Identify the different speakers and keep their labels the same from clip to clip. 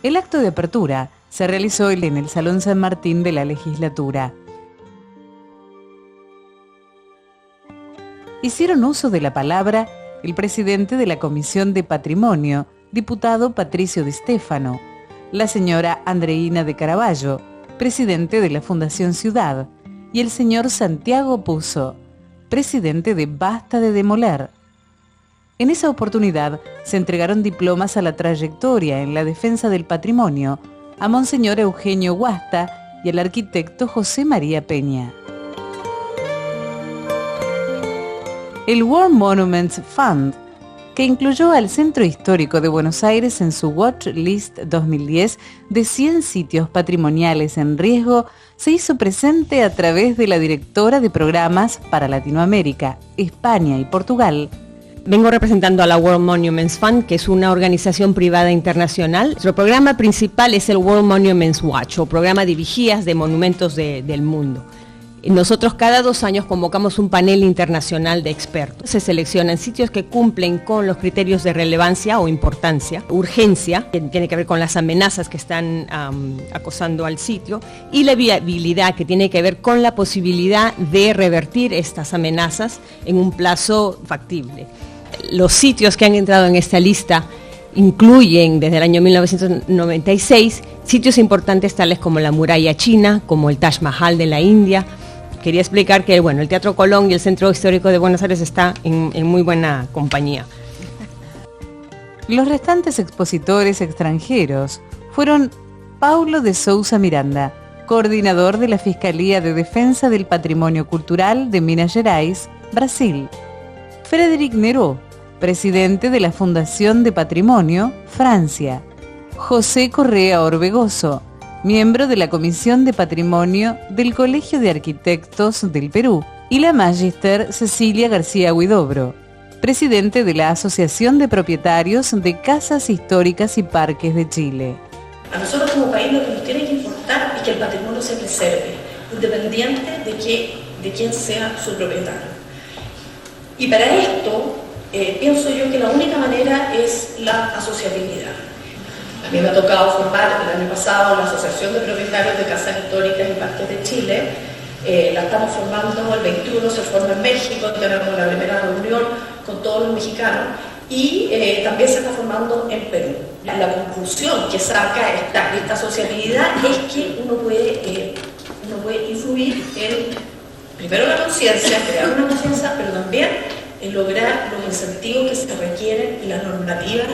Speaker 1: El acto de apertura se realizó en el Salón San Martín de la Legislatura. Hicieron uso de la palabra el presidente de la Comisión de Patrimonio, diputado Patricio Di Stefano, la señora Andreina de Caraballo, presidente de la Fundación Ciudad, y el señor Santiago Puzo, presidente de Basta de Demoler. En esa oportunidad se entregaron diplomas a la trayectoria en la defensa del patrimonio a Monseñor Eugenio Guasta y al arquitecto José María Peña. El World Monuments Fund, que incluyó al Centro Histórico de Buenos Aires en su Watch List 2010 de 100 sitios patrimoniales en riesgo, se hizo presente a través de la directora de programas para Latinoamérica, España y Portugal.
Speaker 2: Vengo representando a la World Monuments Fund, que es una organización privada internacional. Nuestro programa principal es el World Monuments Watch, o programa de vigías de monumentos del mundo. Nosotros cada 2 años convocamos un panel internacional de expertos. Se seleccionan sitios que cumplen con los criterios de relevancia o importancia, urgencia, que tiene que ver con las amenazas que están acosando al sitio, y la viabilidad, que tiene que ver con la posibilidad de revertir estas amenazas en un plazo factible. Los sitios que han entrado en esta lista incluyen, desde el año 1996, sitios importantes tales como la muralla china, como el Taj Mahal de la India. Quería explicar que el Teatro Colón y el Centro Histórico de Buenos Aires está en muy buena compañía.
Speaker 1: Los restantes expositores extranjeros fueron Paulo de Souza Miranda, coordinador de la Fiscalía de Defensa del Patrimonio Cultural de Minas Gerais, Brasil; Frédéric Neró, presidente de la Fundación de Patrimonio, Francia; José Correa Orbegoso, miembro de la Comisión de Patrimonio del Colegio de Arquitectos del Perú; y la Magister Cecilia García Huidobro, presidente de la Asociación de Propietarios de Casas Históricas y Parques de Chile.
Speaker 3: A nosotros como país lo que nos tiene que importar es que el patrimonio se preserve, independiente de quién sea su propietario. Y para esto, pienso yo que la única manera es la asociatividad. A mí me ha tocado formar el año pasado la Asociación de Propietarios de Casas Históricas y Parques de Chile. La estamos formando, el 21 se forma en México, tenemos la primera reunión con todos los mexicanos, y también se está formando en Perú. La conclusión que saca esta asociatividad es que uno puede influir en, primero, la conciencia, crear una conciencia, pero también en lograr los incentivos que se requieren y las normativas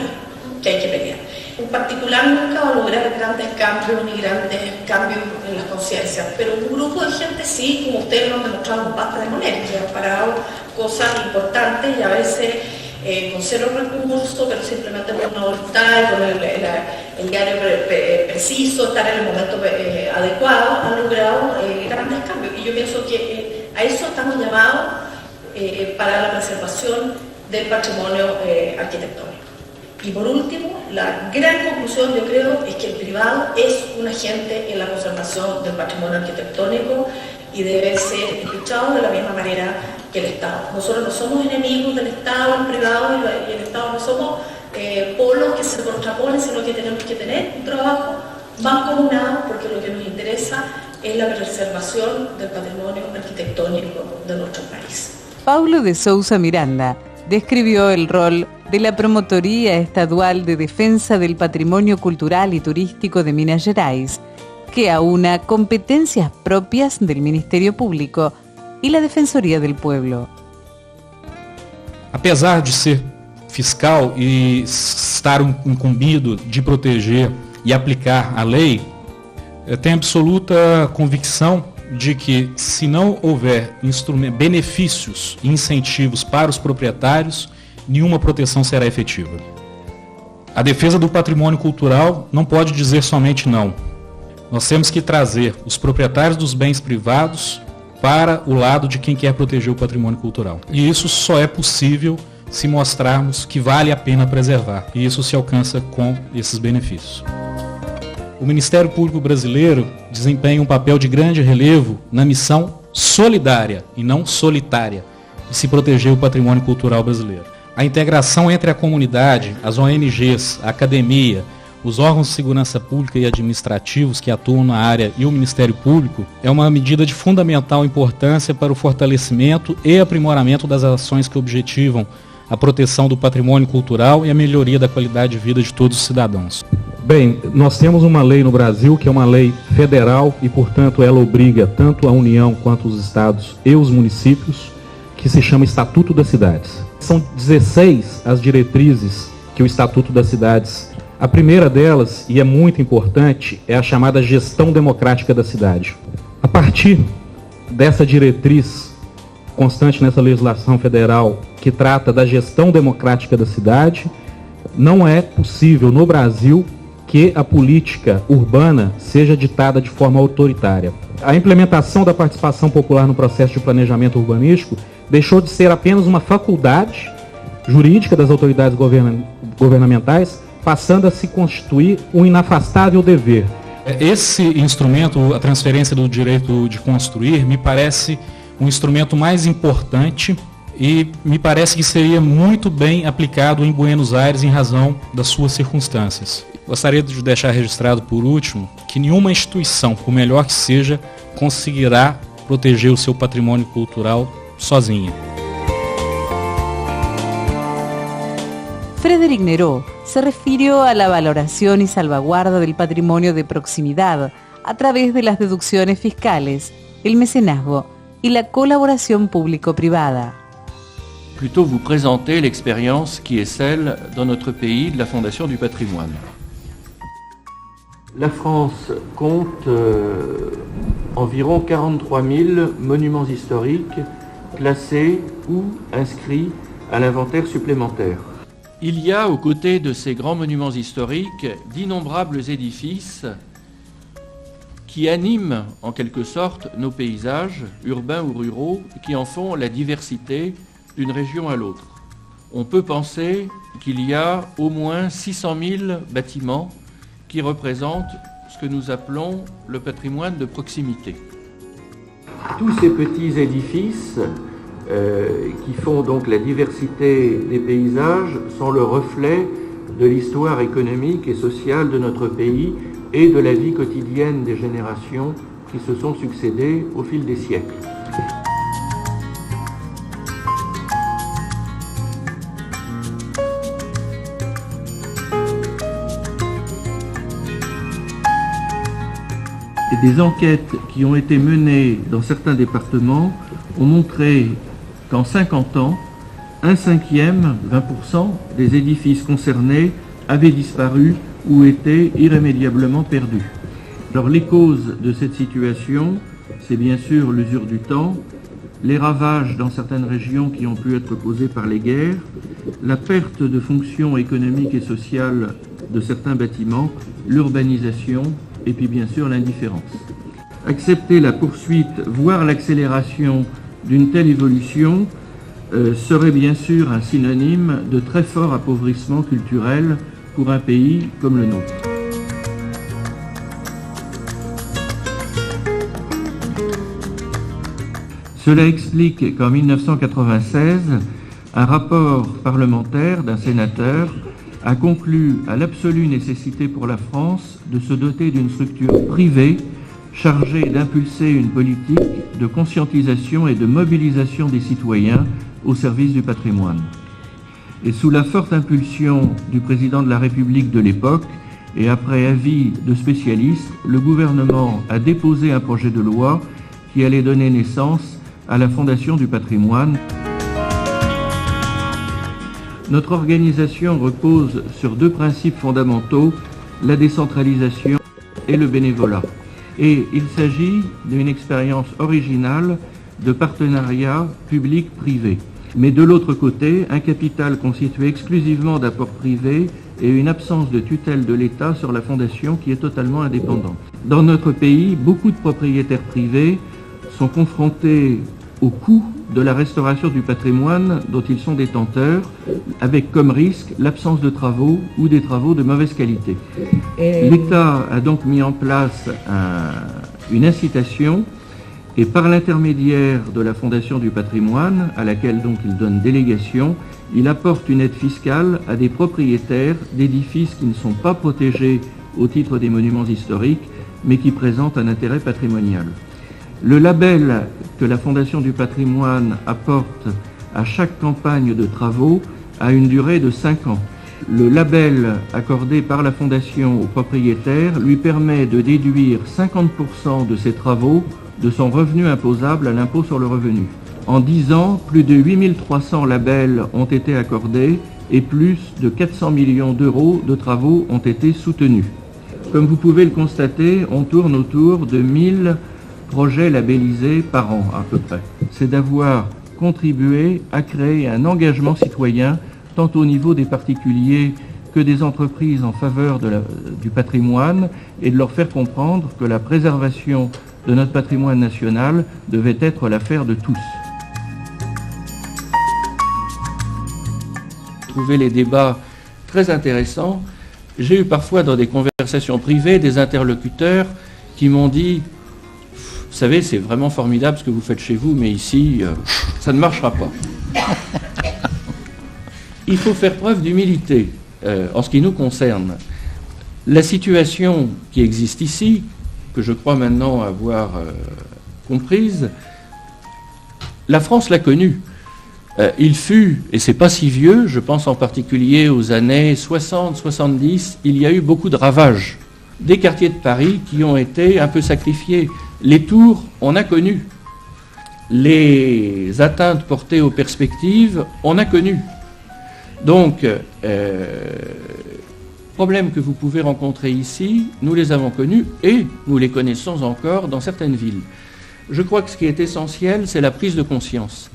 Speaker 3: que hay que pelear. En particular nunca va a lograr grandes cambios ni grandes cambios en las conciencias, pero un grupo de gente sí, como ustedes lo han demostrado con Basta de Demoler, que han parado cosas importantes y a veces con cero recursos, pero simplemente por una voluntad, con el diario preciso, estar en el momento adecuado, han logrado grandes cambios. Y yo pienso que a eso estamos llamados para la preservación del patrimonio arquitectónico. Y por último, la gran conclusión, yo creo, es que el privado es un agente en la conservación del patrimonio arquitectónico y debe ser escuchado de la misma manera que el Estado. Nosotros no somos enemigos del Estado, el privado y el Estado no somos polos que se contraponen, sino que tenemos que tener un trabajo mancomunado, porque lo que nos interesa es la preservación del patrimonio arquitectónico de nuestro país.
Speaker 1: Paulo de Souza Miranda describió el rol de la Promotoría Estadual de Defensa del Patrimonio Cultural y Turístico de Minas Gerais, que aúna competencias propias del Ministerio Público y la Defensoría del Pueblo.
Speaker 4: Apesar de ser fiscal e estar incumbido de proteger e aplicar a lei, eu tenho absoluta convicção de que, se não houver benefícios e incentivos para os proprietários, nenhuma proteção será efetiva. A defesa do patrimônio cultural não pode dizer somente não. Nós temos que trazer os proprietários dos bens privados para o lado de quem quer proteger o patrimônio cultural. E isso só é possível se mostrarmos que vale a pena preservar. E isso se alcança com esses benefícios. O Ministério Público Brasileiro desempenha um papel de grande relevo na missão solidária e não solitária de se proteger o patrimônio cultural brasileiro. A integração entre a comunidade, as ONGs, a academia, os órgãos de segurança pública e administrativos que atuam na área e o Ministério Público é uma medida de fundamental importância para o fortalecimento e aprimoramento das ações que objetivam a proteção do patrimônio cultural e a melhoria da qualidade de vida de todos os cidadãos.
Speaker 5: Bem, nós temos uma lei no Brasil que é uma lei federal e, portanto, ela obriga tanto a União quanto os estados e os municípios, que se chama Estatuto das Cidades. São 16 as diretrizes que o Estatuto das Cidades. A primeira delas, e é muito importante, é a chamada gestão democrática da cidade. A partir dessa diretriz constante nessa legislação federal que trata da gestão democrática da cidade, não é possível no Brasil que a política urbana seja ditada de forma autoritária. A implementação da participação popular no processo de planejamento urbanístico deixou de ser apenas uma faculdade jurídica das autoridades governamentais, passando a se constituir um inafastável dever.
Speaker 4: Esse instrumento, a transferência do direito de construir, me parece um instrumento mais importante e me parece que seria muito bem aplicado em Buenos Aires em razão das suas circunstâncias. Gostaria de deixar registrado por último que nenhuma instituição, por melhor que seja, conseguirá proteger o seu patrimônio cultural sozinha.
Speaker 1: Frédéric Nerot se refirió a la valoración y salvaguarda del patrimonio de proximidad a través de las deducciones fiscales, el mecenazgo y la colaboración público-privada.
Speaker 6: Plutôt vous présenter l'expérience qui est celle dans notre pays de la Fondation du patrimoine. La France compte environ 43 000 monuments historiques classés ou inscrits à l'inventaire supplémentaire. Il y a aux côtés de ces grands monuments historiques d'innombrables édifices qui animent en quelque sorte nos paysages, urbains ou ruraux, qui en font la diversité d'une région à l'autre. On peut penser qu'il y a au moins 600 000 bâtiments qui représentent ce que nous appelons le patrimoine de proximité. Tous ces petits édifices qui font donc la diversité des paysages sont le reflet de l'histoire économique et sociale de notre pays et de la vie quotidienne des générations qui se sont succédées au fil des siècles. Et des enquêtes qui ont été menées dans certains départements ont montré qu'en 50 ans, 1/5, 20% des édifices concernés avaient disparu ou étaient irrémédiablement perdus. Alors les causes de cette situation, c'est bien sûr l'usure du temps, les ravages dans certaines régions qui ont pu être causés par les guerres, la perte de fonctions économiques et sociales de certains bâtiments, l'urbanisation et puis bien sûr l'indifférence. Accepter la poursuite, voire l'accélération d'une telle évolution serait bien sûr un synonyme de très fort appauvrissement culturel pour un pays comme le nôtre. Cela explique qu'en 1996, un rapport parlementaire d'un sénateur a conclu à l'absolue nécessité pour la France de se doter d'une structure privée chargée d'impulser une politique de conscientisation et de mobilisation des citoyens au service du patrimoine. Et sous la forte impulsion du président de la République de l'époque, et après avis de spécialistes, le gouvernement a déposé un projet de loi qui allait donner naissance à la Fondation du patrimoine. Notre organisation repose sur deux principes fondamentaux, la décentralisation et le bénévolat. Et il s'agit d'une expérience originale de partenariat public-privé. Mais de l'autre côté, un capital constitué exclusivement d'apports privés et une absence de tutelle de l'État sur la fondation qui est totalement indépendante. Dans notre pays, beaucoup de propriétaires privés sont confrontés au coût de la restauration du patrimoine dont ils sont détenteurs, avec comme risque l'absence de travaux ou des travaux de mauvaise qualité. L'État a donc mis en place une incitation Et par l'intermédiaire de la Fondation du patrimoine, à laquelle donc il donne délégation, il apporte une aide fiscale à des propriétaires d'édifices qui ne sont pas protégés au titre des monuments historiques, mais qui présentent un intérêt patrimonial. Le label que la Fondation du patrimoine apporte à chaque campagne de travaux a une durée de 5 ans. Le label accordé par la Fondation aux propriétaires lui permet de déduire 50% de ses travaux de son revenu imposable à l'impôt sur le revenu. En 10 ans, plus de 8300 labels ont été accordés et plus de 400 millions d'euros de travaux ont été soutenus. Comme vous pouvez le constater, on tourne autour de 1000 projets labellisés par an à peu près. C'est d'avoir contribué à créer un engagement citoyen tant au niveau des particuliers que des entreprises en faveur du patrimoine et de leur faire comprendre que la préservation de notre patrimoine national devait être l'affaire de tous. Trouver les débats très intéressants. J'ai eu parfois dans des conversations privées des interlocuteurs qui m'ont dit « Vous savez, c'est vraiment formidable ce que vous faites chez vous, mais ici, ça ne marchera pas. » Il faut faire preuve d'humilité en ce qui nous concerne. La situation qui existe ici, que je crois maintenant avoir comprise, la France l'a connue. Il fut, et c'est pas si vieux, je pense en particulier aux années 60-70, il y a eu beaucoup de ravages. Des quartiers de Paris qui ont été un peu sacrifiés. Les tours, on a connu. Les atteintes portées aux perspectives, on a connu. Donc, problèmes que vous pouvez rencontrer ici, nous les avons connus et nous les connaissons encore dans certaines villes. Je crois que ce qui est essentiel, c'est la prise de conscience.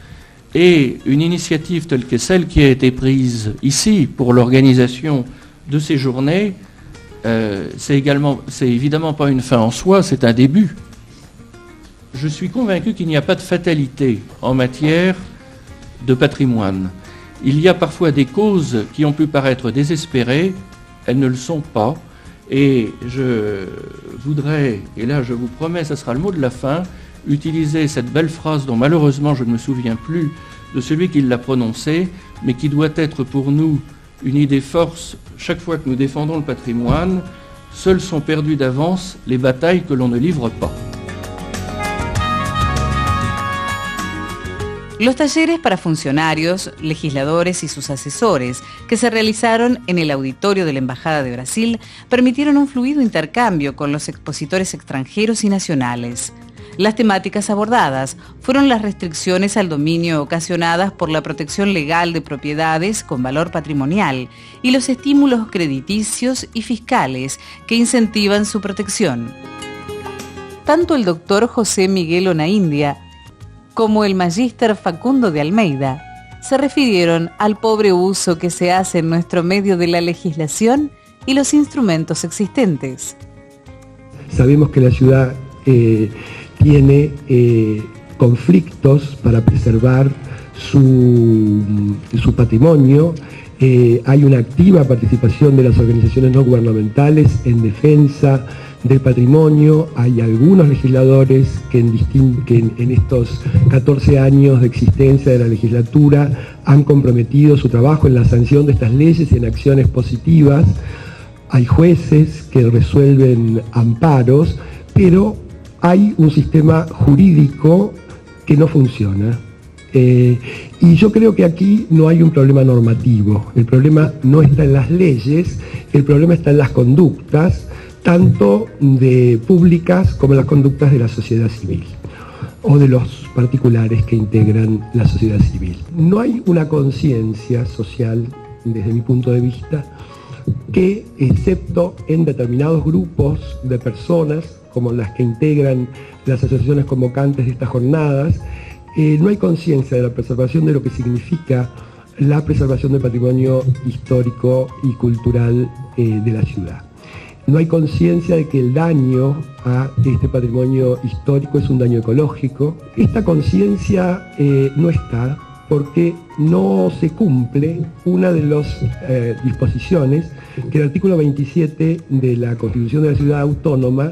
Speaker 6: Et une initiative telle que celle qui a été prise ici pour l'organisation de ces journées, c'est évidemment pas une fin en soi, c'est un début. Je suis convaincu qu'il n'y a pas de fatalité en matière de patrimoine. Il y a parfois des causes qui ont pu paraître désespérées, elles ne le sont pas. Et je voudrais, et là je vous promets, ça sera le mot de la fin, utiliser cette belle phrase dont malheureusement je ne me souviens plus de celui qui l'a prononcée, mais qui doit être pour nous une idée force chaque fois que nous défendons le patrimoine. Seules sont perdues d'avance les batailles que l'on ne livre pas.
Speaker 1: Los talleres para funcionarios, legisladores y sus asesores que se realizaron en el auditorio de la Embajada de Brasil permitieron un fluido intercambio con los expositores extranjeros y nacionales. Las temáticas abordadas fueron las restricciones al dominio ocasionadas por la protección legal de propiedades con valor patrimonial y los estímulos crediticios y fiscales que incentivan su protección. Tanto el doctor José Miguel Onaindia como el magíster Facundo de Almeida se refirieron al pobre uso que se hace en nuestro medio de la legislación y los instrumentos existentes.
Speaker 7: Sabemos que la ciudad tiene conflictos para preservar su patrimonio. Hay una activa participación de las organizaciones no gubernamentales en defensa del patrimonio. Hay algunos legisladores que en estos 14 años de existencia de la legislatura han comprometido su trabajo en la sanción de estas leyes y en acciones positivas. Hay jueces que resuelven amparos, pero hay un sistema jurídico que no funciona. Y yo creo que aquí no hay un problema normativo. El problema no está en las leyes, el problema está en las conductas, tanto de públicas como en las conductas de la sociedad civil o de los particulares que integran la sociedad civil. No hay una conciencia social, desde mi punto de vista, que, excepto en determinados grupos de personas, como las que integran las asociaciones convocantes de estas jornadas, no hay conciencia de la preservación de lo que significa la preservación del patrimonio histórico y cultural de la ciudad. No hay conciencia de que el daño a este patrimonio histórico es un daño ecológico. Esta conciencia no está porque no se cumple una de las disposiciones que el artículo 27 de la Constitución de la Ciudad Autónoma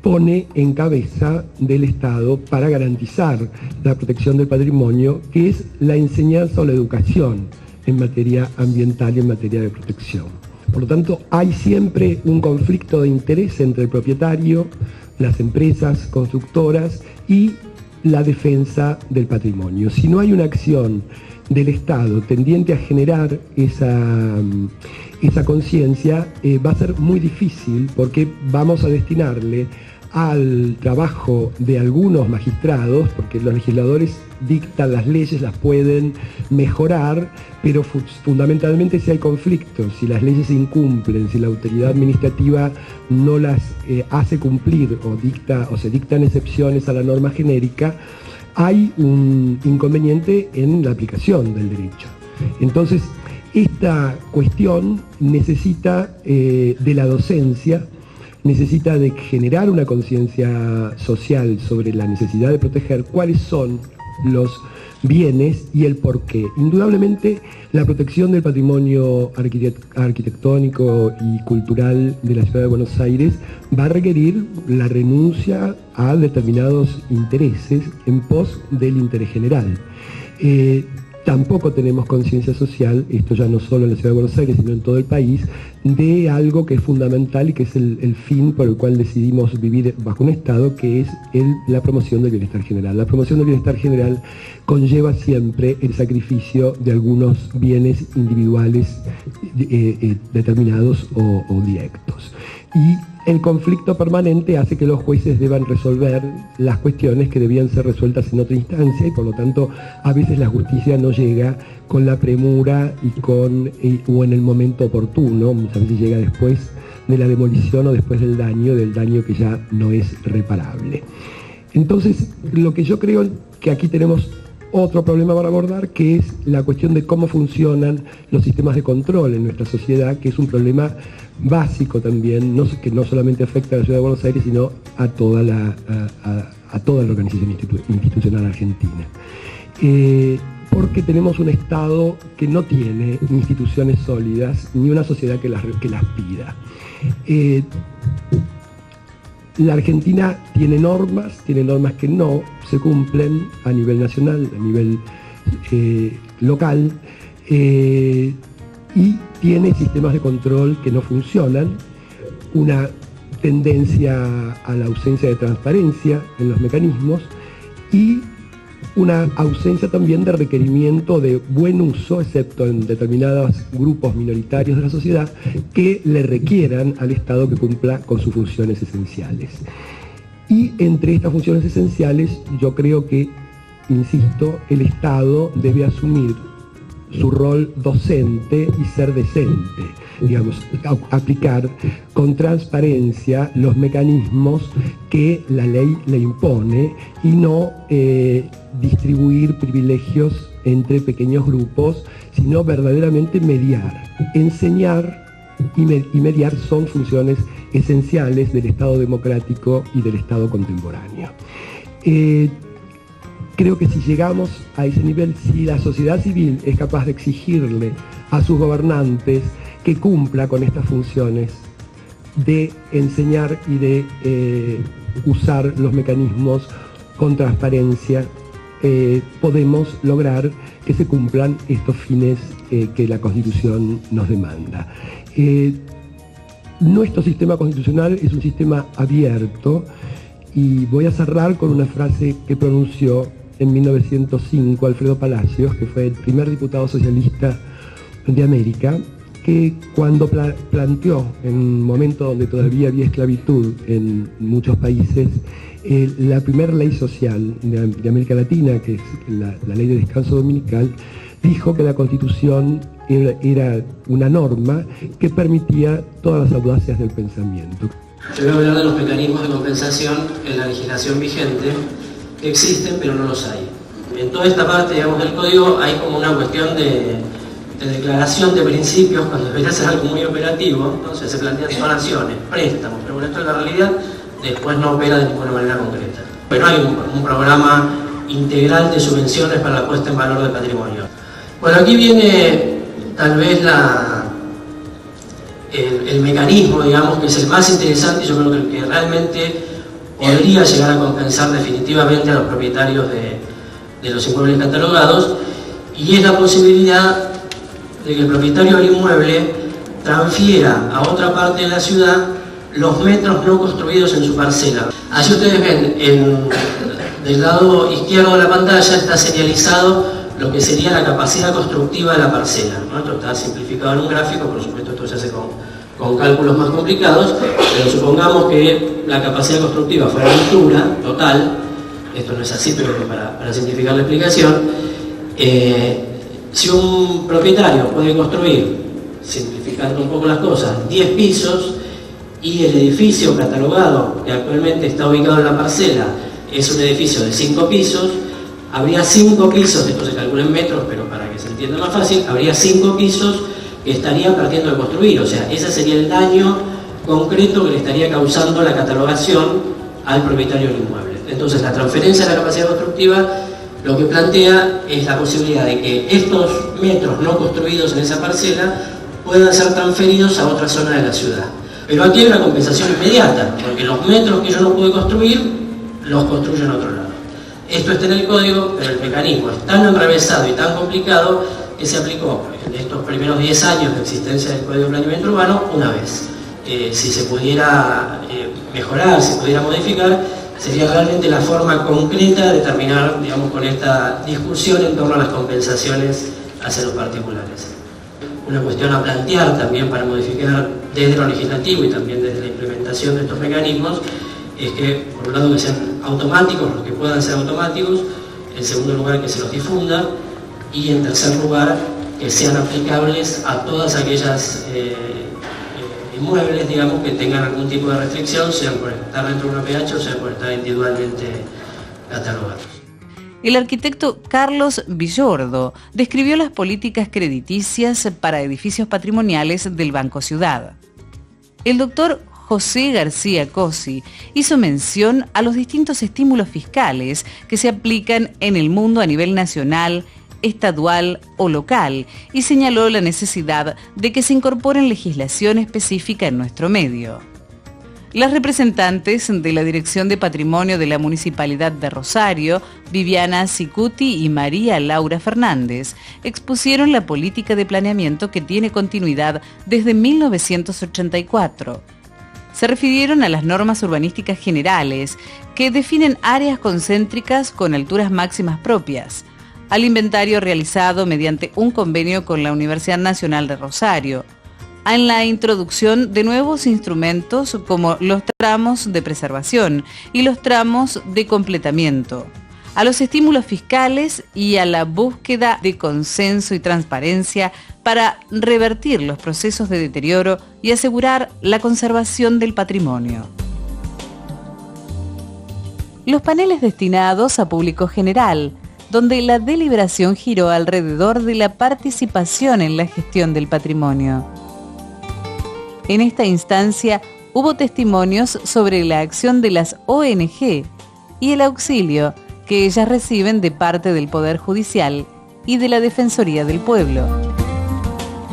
Speaker 7: pone en cabeza del Estado para garantizar la protección del patrimonio, que es la enseñanza o la educación en materia ambiental y en materia de protección. Por lo tanto, hay siempre un conflicto de interés entre el propietario, las empresas constructoras y la defensa del patrimonio. Si no hay una acción del Estado tendiente a generar esa conciencia, va a ser muy difícil, porque vamos a destinarle al trabajo de algunos magistrados, porque los legisladores dictan las leyes, las pueden mejorar, pero fundamentalmente si hay conflictos, si las leyes se incumplen, si la autoridad administrativa no las hace cumplir o se dictan excepciones a la norma genérica, hay un inconveniente en la aplicación del derecho. Entonces, esta cuestión necesita de la docencia, necesita de generar una conciencia social sobre la necesidad de proteger cuáles son los bienes y el porqué. Indudablemente, la protección del patrimonio arquitectónico y cultural de la Ciudad de Buenos Aires va a requerir la renuncia a determinados intereses en pos del interés general. Tampoco tenemos conciencia social, esto ya no solo en la Ciudad de Buenos Aires, sino en todo el país, de algo que es fundamental y que es el fin por el cual decidimos vivir bajo un Estado, que es la promoción del bienestar general. La promoción del bienestar general conlleva siempre el sacrificio de algunos bienes individuales determinados o directos. Y el conflicto permanente hace que los jueces deban resolver las cuestiones que debían ser resueltas en otra instancia, y por lo tanto a veces la justicia no llega con la premura o en el momento oportuno. Muchas veces llega después de la demolición o después del daño que ya no es reparable. Entonces, lo que yo creo que aquí tenemos otro problema para abordar, que es la cuestión de cómo funcionan los sistemas de control en nuestra sociedad, que es un problema básico también, que no solamente afecta a la Ciudad de Buenos Aires, sino a toda la organización institucional argentina. Porque tenemos un Estado que no tiene instituciones sólidas, ni una sociedad que las pida. La Argentina tiene normas que no se cumplen a nivel nacional, a nivel local, y tiene sistemas de control que no funcionan, una tendencia a la ausencia de transparencia en los mecanismos y una ausencia también de requerimiento de buen uso, excepto en determinados grupos minoritarios de la sociedad, que le requieran al Estado que cumpla con sus funciones esenciales. Y entre estas funciones esenciales, yo creo que, insisto, el Estado debe asumir su rol docente y ser decente, digamos, aplicar con transparencia los mecanismos que la ley le impone y no distribuir privilegios entre pequeños grupos, sino verdaderamente mediar. Enseñar y mediar son funciones esenciales del Estado democrático y del Estado contemporáneo. Creo que si llegamos a ese nivel, si la sociedad civil es capaz de exigirle a sus gobernantes que cumpla con estas funciones de enseñar y de usar los mecanismos con transparencia, podemos lograr que se cumplan estos fines que la Constitución nos demanda. Nuestro sistema constitucional es un sistema abierto, y voy a cerrar con una frase que pronunció en 1905 Alfredo Palacios, que fue el primer diputado socialista de América, que cuando planteó, en un momento donde todavía había esclavitud en muchos países, la primera ley social de América Latina, que es la ley de descanso dominical, dijo que la Constitución era una norma que permitía todas las audacias del pensamiento.
Speaker 8: Yo voy a hablar de los mecanismos de compensación en la legislación vigente, que existen pero no los hay. En toda esta parte, digamos, del código hay como una cuestión de declaración de principios, cuando debería ser algo muy operativo. Entonces se plantean donaciones, préstamos, pero bueno, esto en la realidad después no opera de ninguna manera concreta. Pero hay un programa integral de subvenciones para la puesta en valor del patrimonio. Bueno, aquí viene tal vez el mecanismo, digamos, que es el más interesante y yo creo que el que realmente podría llegar a compensar definitivamente a los propietarios de los inmuebles catalogados, y es la posibilidad de que el propietario del inmueble transfiera a otra parte de la ciudad los metros no construidos en su parcela. Allí ustedes ven, del lado izquierdo de la pantalla está señalizado lo que sería la capacidad constructiva de la parcela, ¿no? Esto está simplificado en un gráfico, por supuesto esto se hace con cálculos más complicados, pero supongamos que la capacidad constructiva fuera la altura total, esto no es así, pero para simplificar la explicación, si un propietario puede construir, simplificando un poco las cosas, 10 pisos, y el edificio catalogado que actualmente está ubicado en la parcela es un edificio de 5 pisos, habría 5 pisos, esto se calcula en metros, pero para que se entienda más fácil, habría 5 pisos que estarían partiendo de construir, o sea, ese sería el daño concreto que le estaría causando la catalogación al propietario del inmueble. Entonces, la transferencia de la capacidad constructiva lo que plantea es la posibilidad de que estos metros no construidos en esa parcela puedan ser transferidos a otra zona de la ciudad. Pero aquí hay una compensación inmediata, porque los metros que yo no pude construir, los construyo en otro lado. Esto está en el código, pero el mecanismo es tan enrevesado y tan complicado que se aplicó en estos primeros 10 años de existencia del Código de Planeamiento Urbano una vez. Si se pudiera mejorar, si pudiera modificar, sería realmente la forma concreta de terminar, digamos, con esta discusión en torno a las compensaciones hacia los particulares. Una cuestión a plantear también para modificar desde lo legislativo y también desde la implementación de estos mecanismos es que, por un lado, que sean automáticos, los que puedan ser automáticos, en segundo lugar, que se los difunda, y en tercer lugar, que sean aplicables a todas aquellas inmuebles, digamos, que tengan algún tipo de restricción, sea por estar dentro de una PH o sea por estar individualmente catalogados.
Speaker 1: El arquitecto Carlos Villordo describió las políticas crediticias para edificios patrimoniales del Banco Ciudad. El doctor José García Cosi hizo mención a los distintos estímulos fiscales que se aplican en el mundo a nivel nacional, estadual o local, y señaló la necesidad de que se incorporen legislación específica en nuestro medio. Las representantes de la Dirección de Patrimonio de la Municipalidad de Rosario, Viviana Cicuti y María Laura Fernández, expusieron la política de planeamiento que tiene continuidad desde 1984. Se refirieron a las normas urbanísticas generales que definen áreas concéntricas con alturas máximas propias, al inventario realizado mediante un convenio con la Universidad Nacional de Rosario, en la introducción de nuevos instrumentos como los tramos de preservación y los tramos de completamiento, a los estímulos fiscales y a la búsqueda de consenso y transparencia para revertir los procesos de deterioro y asegurar la conservación del patrimonio. Los paneles destinados a público general, donde la deliberación giró alrededor de la participación en la gestión del patrimonio. En esta instancia hubo testimonios sobre la acción de las ONG y el auxilio que ellas reciben de parte del Poder Judicial y de la Defensoría del Pueblo.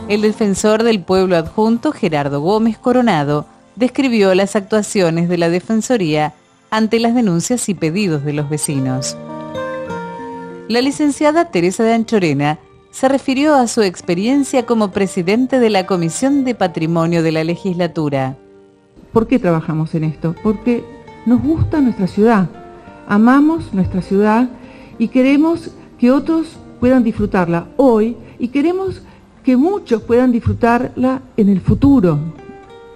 Speaker 1: El defensor del pueblo adjunto, Gerardo Gómez Coronado, describió las actuaciones de la Defensoría ante las denuncias y pedidos de los vecinos. La licenciada Teresa de Anchorena se refirió a su experiencia como presidente de la Comisión de Patrimonio de la Legislatura.
Speaker 9: ¿Por qué trabajamos en esto? Porque nos gusta nuestra ciudad, amamos nuestra ciudad y queremos que otros puedan disfrutarla hoy y queremos que muchos puedan disfrutarla en el futuro.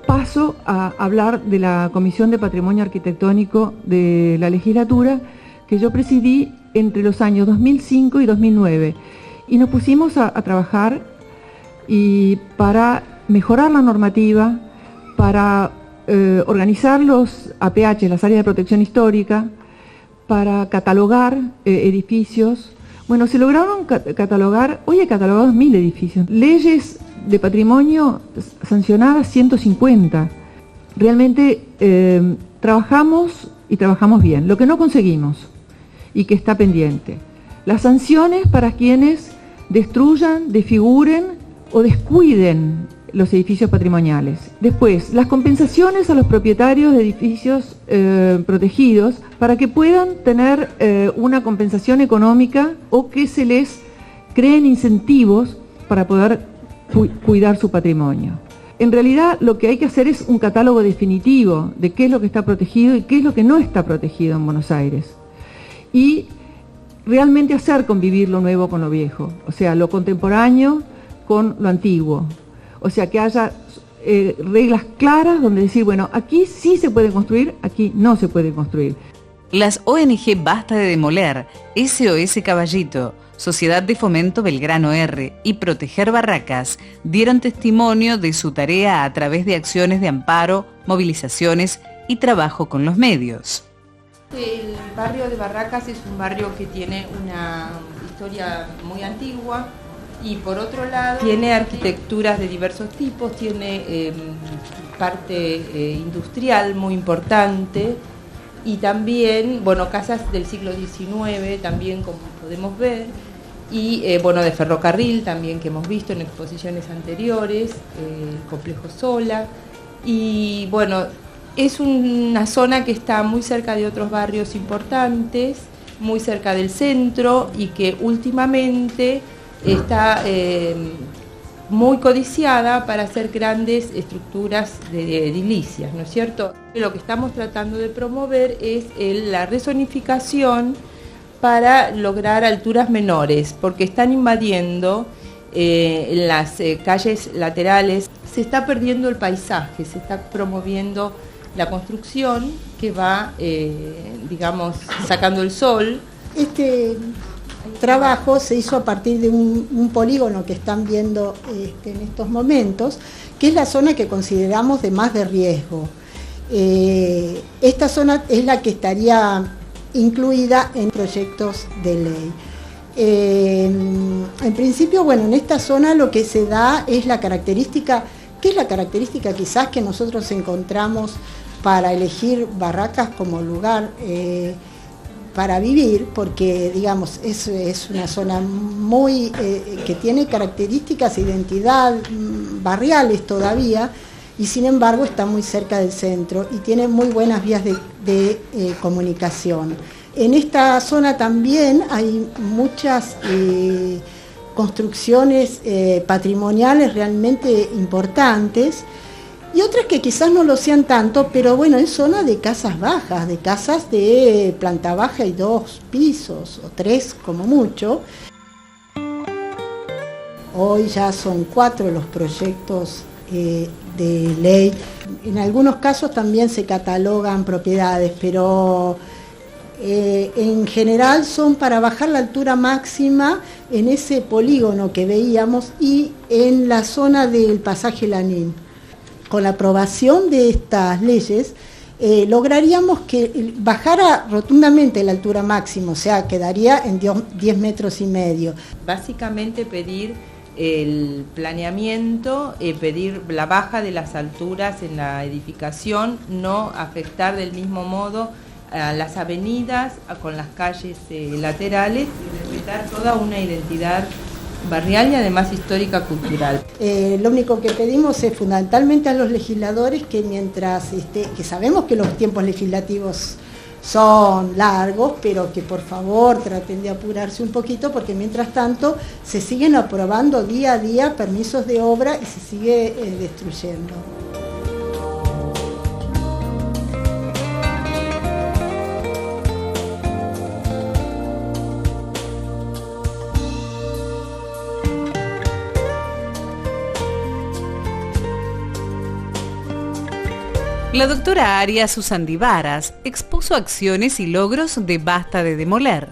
Speaker 9: Paso a hablar de la Comisión de Patrimonio Arquitectónico de la Legislatura que yo presidí entre los años 2005 y 2009. Y nos pusimos a trabajar y para mejorar la normativa, para organizar los APH, las áreas de protección histórica, para catalogar edificios. Bueno, se lograron catalogar, hoy hay catalogados 1000 edificios. Leyes de patrimonio sancionadas 150. Realmente trabajamos y trabajamos bien. Lo que no conseguimos y que está pendiente, las sanciones para quienes destruyan, desfiguren o descuiden los edificios patrimoniales. Después, las compensaciones a los propietarios de edificios protegidos para que puedan tener una compensación económica o que se les creen incentivos para poder cuidar su patrimonio. En realidad lo que hay que hacer es un catálogo definitivo de qué es lo que está protegido y qué es lo que no está protegido en Buenos Aires. Y realmente hacer convivir lo nuevo con lo viejo, o sea, lo contemporáneo con lo antiguo. O sea, que haya reglas claras donde decir, bueno, aquí sí se puede construir, aquí no se puede construir.
Speaker 1: Las ONG Basta de Demoler, SOS Caballito, Sociedad de Fomento Belgrano R y Proteger Barracas dieron testimonio de su tarea a través de acciones de amparo, movilizaciones y trabajo con los medios.
Speaker 10: El barrio de Barracas es un barrio que tiene una historia muy antigua y por otro lado tiene arquitecturas de diversos tipos, tiene parte industrial muy importante y también, bueno, casas del siglo XIX también, como podemos ver, y bueno, de ferrocarril también que hemos visto en exposiciones anteriores, complejo Sola, y bueno, es una zona que está muy cerca de otros barrios importantes, muy cerca del centro y que últimamente está muy codiciada para hacer grandes estructuras de edilicias, ¿no es cierto? Lo que estamos tratando de promover es la rezonificación para lograr alturas menores, porque están invadiendo las calles laterales, se está perdiendo el paisaje, se está promoviendo la construcción que va, digamos, sacando el sol.
Speaker 11: Este trabajo se hizo a partir de un polígono que están viendo en estos momentos, que es la zona que consideramos de más de riesgo. Esta zona es la que estaría incluida en proyectos de ley. En principio, bueno, en esta zona lo que se da es la característica, ¿qué es la característica quizás que nosotros encontramos para elegir Barracas como lugar para vivir? Porque, digamos, es una zona muy que tiene características e identidad barriales todavía, y sin embargo está muy cerca del centro y tiene muy buenas vías de comunicación. En esta zona también hay muchas construcciones patrimoniales realmente importantes y otras que quizás no lo sean tanto, pero bueno, es zona de casas bajas, de casas de planta baja y 2 pisos o 3 como mucho. Hoy ya son 4 los proyectos de ley. En algunos casos también se catalogan propiedades, pero en general son para bajar la altura máxima en ese polígono que veíamos y en la zona del pasaje Lanín. Con la aprobación de estas leyes lograríamos que bajara rotundamente la altura máxima, o sea, quedaría en 10 metros y medio.
Speaker 10: Básicamente pedir el planeamiento, pedir la baja de las alturas en la edificación, no afectar del mismo modo a las avenidas, con las calles laterales, y respetar toda una identidad barrial y además histórica cultural.
Speaker 11: Lo único que pedimos es fundamentalmente a los legisladores que mientras, que sabemos que los tiempos legislativos son largos, pero que por favor traten de apurarse un poquito porque mientras tanto se siguen aprobando día a día permisos de obra y se sigue destruyendo.
Speaker 1: La doctora Aria Susandivaras expuso acciones y logros de Basta de Demoler.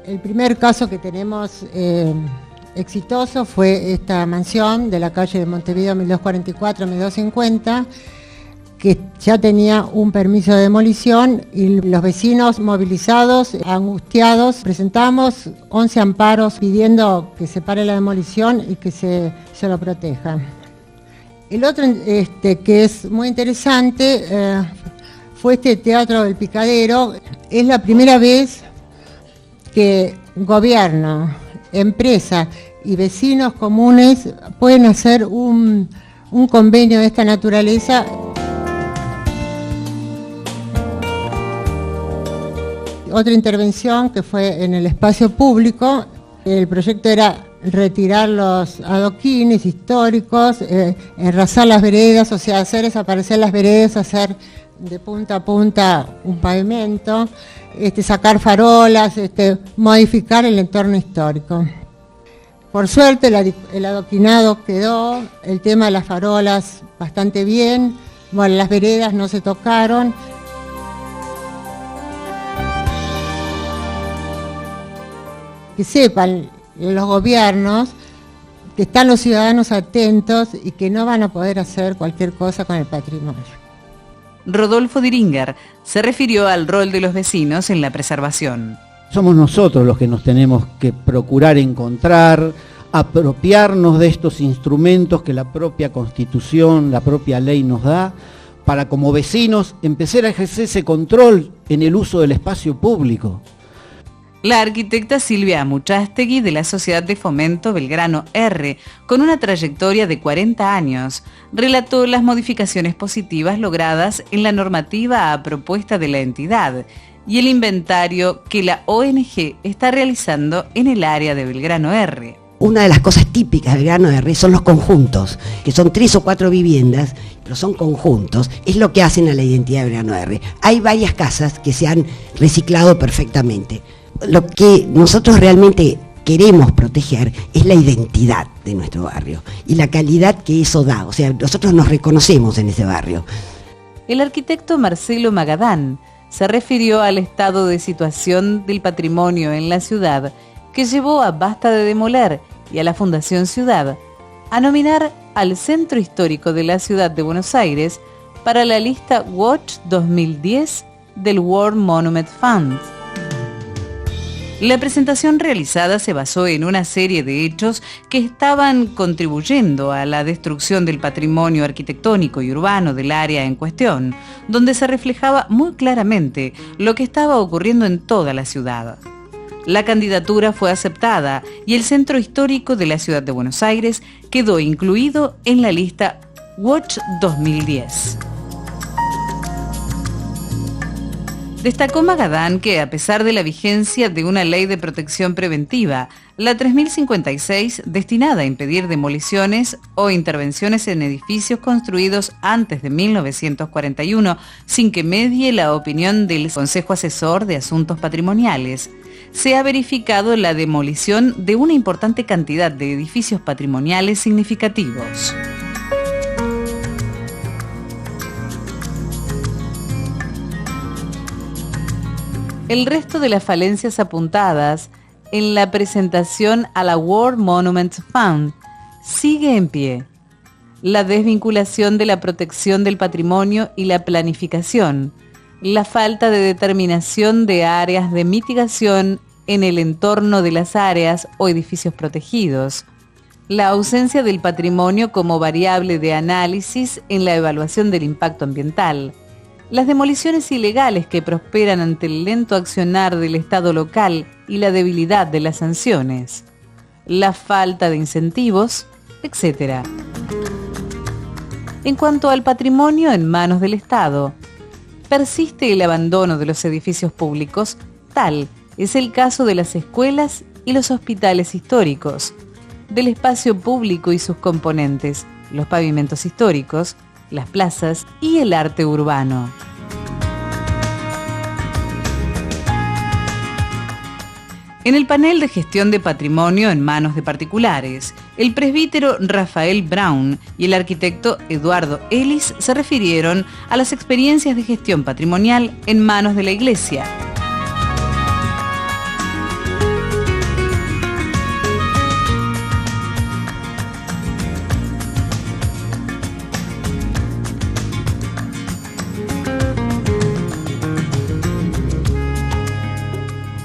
Speaker 12: El primer caso que tenemos exitoso fue esta mansión de la calle de Montevideo 1244-1250, que ya tenía un permiso de demolición y los vecinos movilizados, angustiados, presentamos 11 amparos pidiendo que se pare la demolición y que se lo proteja. El otro que es muy interesante fue este Teatro del Picadero. Es la primera vez que gobierno, empresa y vecinos comunes pueden hacer un convenio de esta naturaleza. Otra intervención que fue en el espacio público, el proyecto era retirar los adoquines históricos, enrasar las veredas, o sea, hacer desaparecer las veredas, hacer de punta a punta un pavimento, sacar farolas, modificar el entorno histórico. Por suerte el adoquinado quedó, el tema de las farolas bastante bien, bueno, las veredas no se tocaron. Que sepan los gobiernos que están los ciudadanos atentos y que no van a poder hacer cualquier cosa con el patrimonio.
Speaker 1: Rodolfo Diringer se refirió al rol de los vecinos en la preservación.
Speaker 13: Somos nosotros los que nos tenemos que procurar encontrar, apropiarnos de estos instrumentos que la propia Constitución, la propia ley nos da, para como vecinos empezar a ejercer ese control en el uso del espacio público.
Speaker 1: La arquitecta Silvia Amuchastegui de la Sociedad de Fomento Belgrano R, con una trayectoria de 40 años, relató las modificaciones positivas logradas en la normativa a propuesta de la entidad y el inventario que la ONG está realizando en el área de Belgrano R.
Speaker 14: Una de las cosas típicas de Belgrano R son los conjuntos, que son 3 o 4 viviendas, pero son conjuntos, es lo que hacen a la identidad de Belgrano R. Hay varias casas que se han reciclado perfectamente. Lo que nosotros realmente queremos proteger es la identidad de nuestro barrio y la calidad que eso da, o sea, nosotros nos reconocemos en ese barrio.
Speaker 1: El arquitecto Marcelo Magadán se refirió al estado de situación del patrimonio en la ciudad que llevó a Basta de Demoler y a la Fundación Ciudad a nominar al Centro Histórico de la Ciudad de Buenos Aires para la lista Watch 2010 del World Monument Fund. La presentación realizada se basó en una serie de hechos que estaban contribuyendo a la destrucción del patrimonio arquitectónico y urbano del área en cuestión, donde se reflejaba muy claramente lo que estaba ocurriendo en toda la ciudad. La candidatura fue aceptada y el Centro Histórico de la Ciudad de Buenos Aires quedó incluido en la lista Watch 2010. Destacó Magadán que, a pesar de la vigencia de una ley de protección preventiva, la 3056, destinada a impedir demoliciones o intervenciones en edificios construidos antes de 1941, sin que medie la opinión del Consejo Asesor de Asuntos Patrimoniales, se ha verificado la demolición de una importante cantidad de edificios patrimoniales significativos. El resto de las falencias apuntadas en la presentación a la World Monument Fund sigue en pie. La desvinculación de la protección del patrimonio y la planificación, la falta de determinación de áreas de mitigación en el entorno de las áreas o edificios protegidos, la ausencia del patrimonio como variable de análisis en la evaluación del impacto ambiental, las demoliciones ilegales que prosperan ante el lento accionar del Estado local y la debilidad de las sanciones, la falta de incentivos, etc. En cuanto al patrimonio en manos del Estado, persiste el abandono de los edificios públicos, tal es el caso de las escuelas y los hospitales históricos, del espacio público y sus componentes, los pavimentos históricos, las plazas y el arte urbano. En el panel de gestión de patrimonio en manos de particulares, el presbítero Rafael Brown y el arquitecto Eduardo Ellis se refirieron a las experiencias de gestión patrimonial en manos de la Iglesia.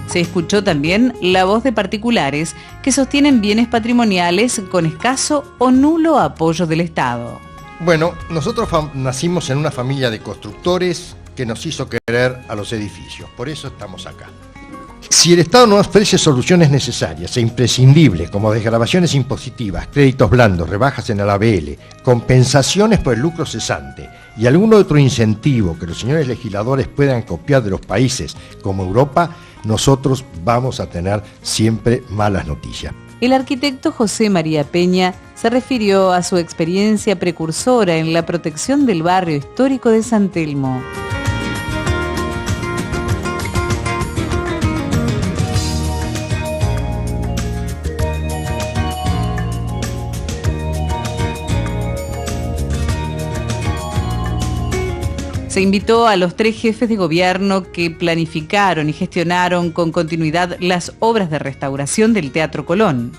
Speaker 1: Se escuchó también la voz de particulares que sostienen bienes patrimoniales con escaso o nulo apoyo del Estado.
Speaker 15: Bueno, nosotros nacimos en una familia de constructores que nos hizo querer a los edificios, por eso estamos acá. Si el Estado no ofrece soluciones necesarias e imprescindibles como desgravaciones impositivas, créditos blandos, rebajas en el ABL, compensaciones por el lucro cesante y algún otro incentivo que los señores legisladores puedan copiar de los países como Europa, nosotros vamos a tener siempre malas noticias.
Speaker 1: El arquitecto José María Peña se refirió a su experiencia precursora en la protección del barrio histórico de San Telmo. Se invitó a los 3 jefes de gobierno que planificaron y gestionaron con continuidad las obras de restauración del Teatro Colón.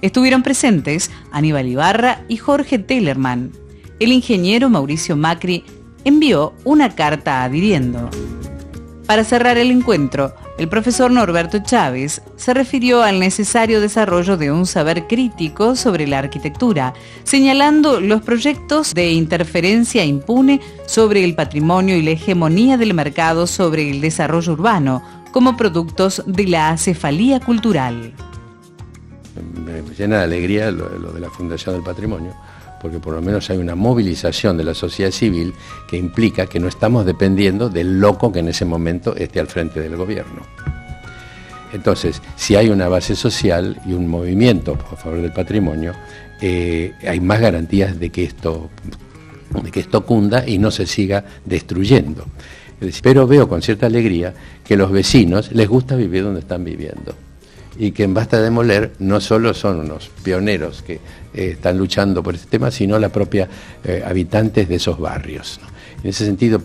Speaker 1: Estuvieron presentes Aníbal Ibarra y Jorge Tellerman. El ingeniero Mauricio Macri envió una carta adhiriendo. Para cerrar el encuentro, el profesor Norberto Chávez se refirió al necesario desarrollo de un saber crítico sobre la arquitectura, señalando los proyectos de interferencia impune sobre el patrimonio y la hegemonía del mercado sobre el desarrollo urbano como productos de la acefalía cultural.
Speaker 16: Me llena de alegría lo de la Fundación del Patrimonio, porque por lo menos hay una movilización de la sociedad civil que implica que no estamos dependiendo del loco que en ese momento esté al frente del gobierno. Entonces, si hay una base social y un movimiento a favor del patrimonio, hay más garantías de que esto cunda y no se siga destruyendo. Pero veo con cierta alegría que los vecinos les gusta vivir donde están viviendo. Y que en Basta Demoler no solo son unos pioneros que están luchando por este tema, sino la propia habitantes de esos barrios, ¿no? En ese sentido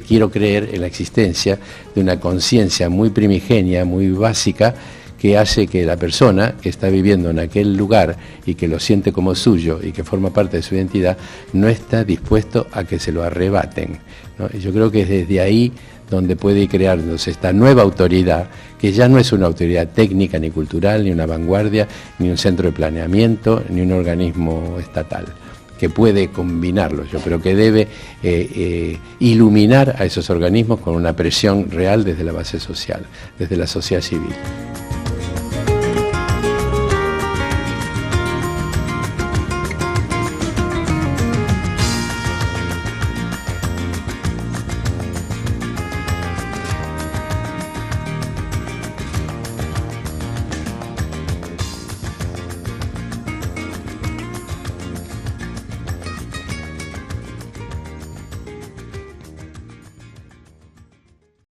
Speaker 16: quiero creer en la existencia de una conciencia muy primigenia, muy básica, que hace que la persona que está viviendo en aquel lugar y que lo siente como suyo y que forma parte de su identidad, no está dispuesto a que se lo arrebaten, ¿no? Y yo creo que es desde ahí donde puede ir creándose esta nueva autoridad, que ya no es una autoridad técnica, ni cultural, ni una vanguardia, ni un centro de planeamiento, ni un organismo estatal, que puede combinarlos, yo creo que debe iluminar a esos organismos con una presión real desde la base social, desde la sociedad civil.